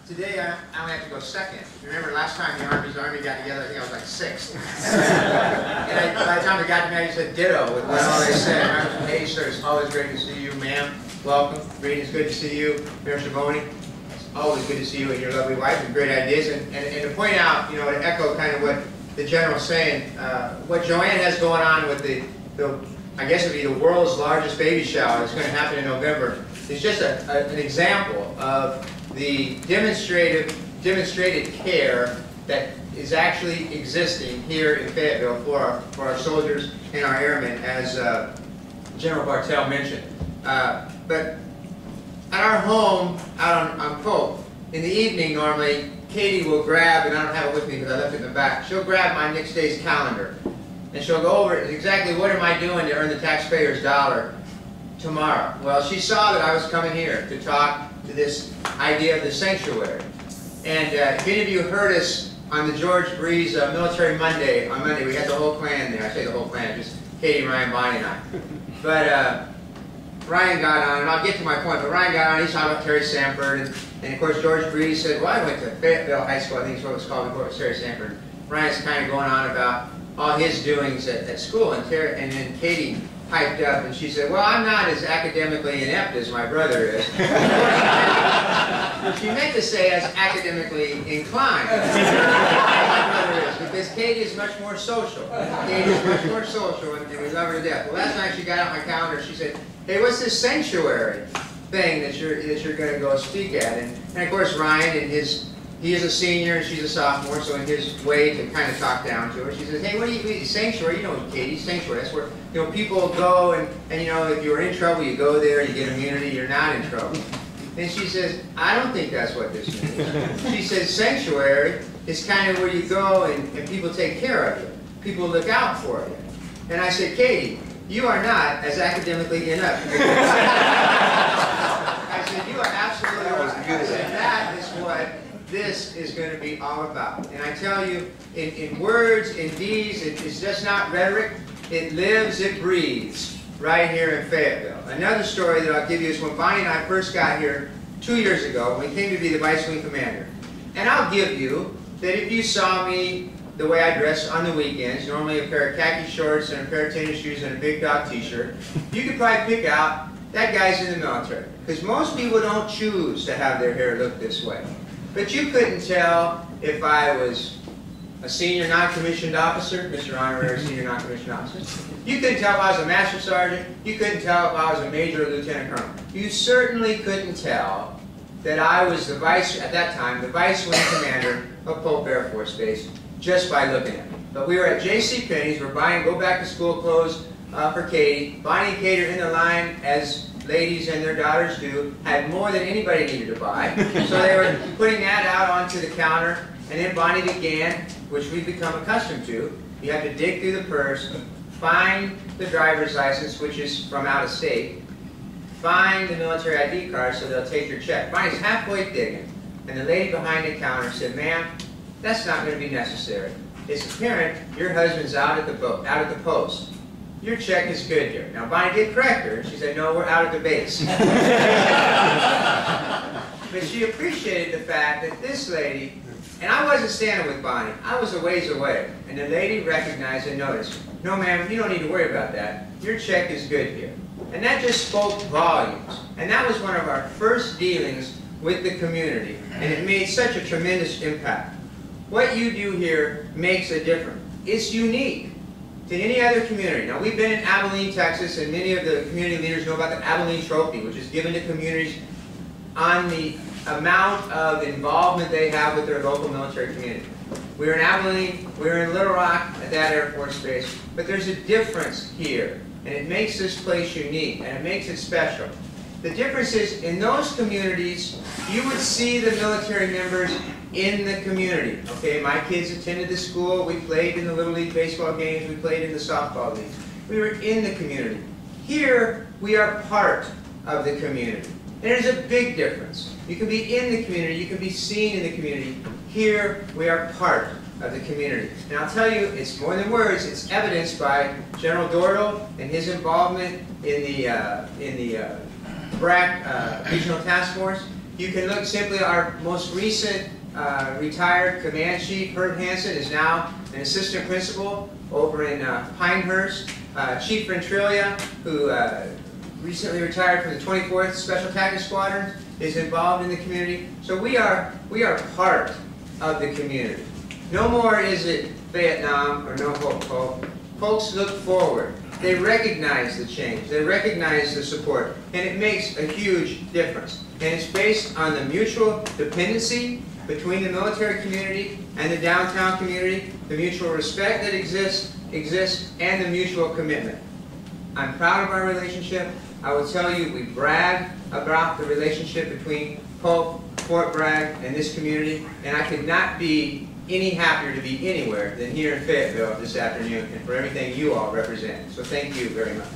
Today I only have to go second. Remember last time the Army got together, I think I was like sixth. And by the time they got to me, I just said ditto with what all they said. Congressman Hayes, sir, it's always great to see you, ma'am. Welcome. Reed, it's good to see you. Mayor Schiavone, it's always good to see you and your lovely wife with great ideas. And to point out, you know, to echo kind of what the General's saying, what Joanne has going on with the I guess it would be the world's largest baby shower that's going to happen in November, is just an example of the demonstrated care that is actually existing here in Fayetteville for our soldiers and our airmen, as General Bartell mentioned. But at our home out on Pope, in the evening normally, Katie will grab, and I don't have it with me because I left it in the back, she'll grab my next day's calendar and she'll go over exactly what am I doing to earn the taxpayer's dollar tomorrow. Well, she saw that I was coming here to talk to this idea of the sanctuary. And if any of you heard us on the George Breeze Military Monday, on Monday, we had the whole clan there. I say the whole clan, just Katie, Ryan, Bonnie, and I. But Ryan got on, and I'll get to my point, but Ryan got on, he's talking about Terry Sanford, and of course George Breeze said, well, I went to Fayetteville High School, I think is what it was called before it was Terry Sanford. Ryan's kind of going on about all his doings at school, and then Katie piped up and she said, well, I'm not as academically inept as my brother is. She meant to say as academically inclined as my brother is, because Katie is much more social. Katie is much more social, and we love her to death. Well, last night she got out my calendar, she said, hey, what's this sanctuary thing that you're going to go speak at? And of course Ryan, in his, he is a senior and she's a sophomore, so in his way to kind of talk down to her, she says, hey, what do you mean, sanctuary? You know, Katie, sanctuary, that's where, you know, people go and you know, if you're in trouble, you go there and you get immunity, you're not in trouble. And she says, I don't think that's what this means. She says, sanctuary is kind of where you go and people take care of you. People look out for you. And I said, Katie, you are not as academically inept. I said, you are absolutely right. I said, that is what this is going to be all about. And I tell you, in words, in deeds, it's just not rhetoric. It lives, it breathes right here in Fayetteville. Another story that I'll give you is when Bonnie and I first got here 2 years ago, when we came to be the Vice Wing Commander. And I'll give you that if you saw me the way I dress on the weekends, normally a pair of khaki shorts and a pair of tennis shoes and a big dog t-shirt, you could probably pick out that guy's in the military. Because most people don't choose to have their hair look this way. But you couldn't tell if I was a senior non-commissioned officer, Mr. Honorary Senior Non-Commissioned Officer. You couldn't tell if I was a Master Sergeant. You couldn't tell if I was a Major or Lieutenant Colonel. You certainly couldn't tell that I was the Vice, at that time, the Vice Wing Commander of Pope Air Force Base just by looking at me. But we were at J.C. Penney's. We're buying go-back-to-school clothes for Katie. Bonnie and Kate are in the line, as ladies and their daughters do, had more than anybody needed to buy. So they were putting that out onto the counter, and then Bonnie began, which we've become accustomed to. You have to dig through the purse, find the driver's license, which is from out of state, find the military ID card so they'll take your check. Bonnie's halfway digging, and the lady behind the counter said, ma'am, that's not going to be necessary. It's apparent your husband's out at the post. Your check is good here. Now, Bonnie did correct her. She said, no, we're out at the base. But she appreciated the fact that this lady, and I wasn't standing with Bonnie. I was a ways away. And the lady recognized and noticed, no, ma'am, you don't need to worry about that. Your check is good here. And that just spoke volumes. And that was one of our first dealings with the community. And it made such a tremendous impact. What you do here makes a difference. It's unique to any other community. Now, we've been in Abilene, Texas, and many of the community leaders know about the Abilene Trophy, which is given to communities on the amount of involvement they have with their local military community. We were in Abilene, we were in Little Rock at that Air Force Base, but there's a difference here, and it makes this place unique, and it makes it special. The difference is, in those communities, you would see the military members in the community. Okay, my kids attended the school, we played in the Little League baseball games, we played in the softball leagues. We were in the community. Here, we are part of the community. And there's a big difference. You can be in the community, you can be seen in the community. Here, we are part of the community. And I'll tell you, it's more than words, it's evidenced by General Dordo and his involvement in the BRAC Regional Task Force. You can look simply at our most recent retired command chief, Herb Hansen, is now an assistant principal over in Pinehurst. Chief Ventrilia, who recently retired from the 24th Special Tactics Squadron, is involved in the community. So we are part of the community. No more is it Vietnam or no hope. Folks look forward. They recognize the change. They recognize the support. And it makes a huge difference. And it's based on the mutual dependency between the military community and the downtown community, the mutual respect that exists, and the mutual commitment. I'm proud of our relationship. I will tell you, we brag about the relationship between Polk, Fort Bragg, and this community, and I could not be any happier to be anywhere than here in Fayetteville this afternoon, and for everything you all represent. So thank you very much.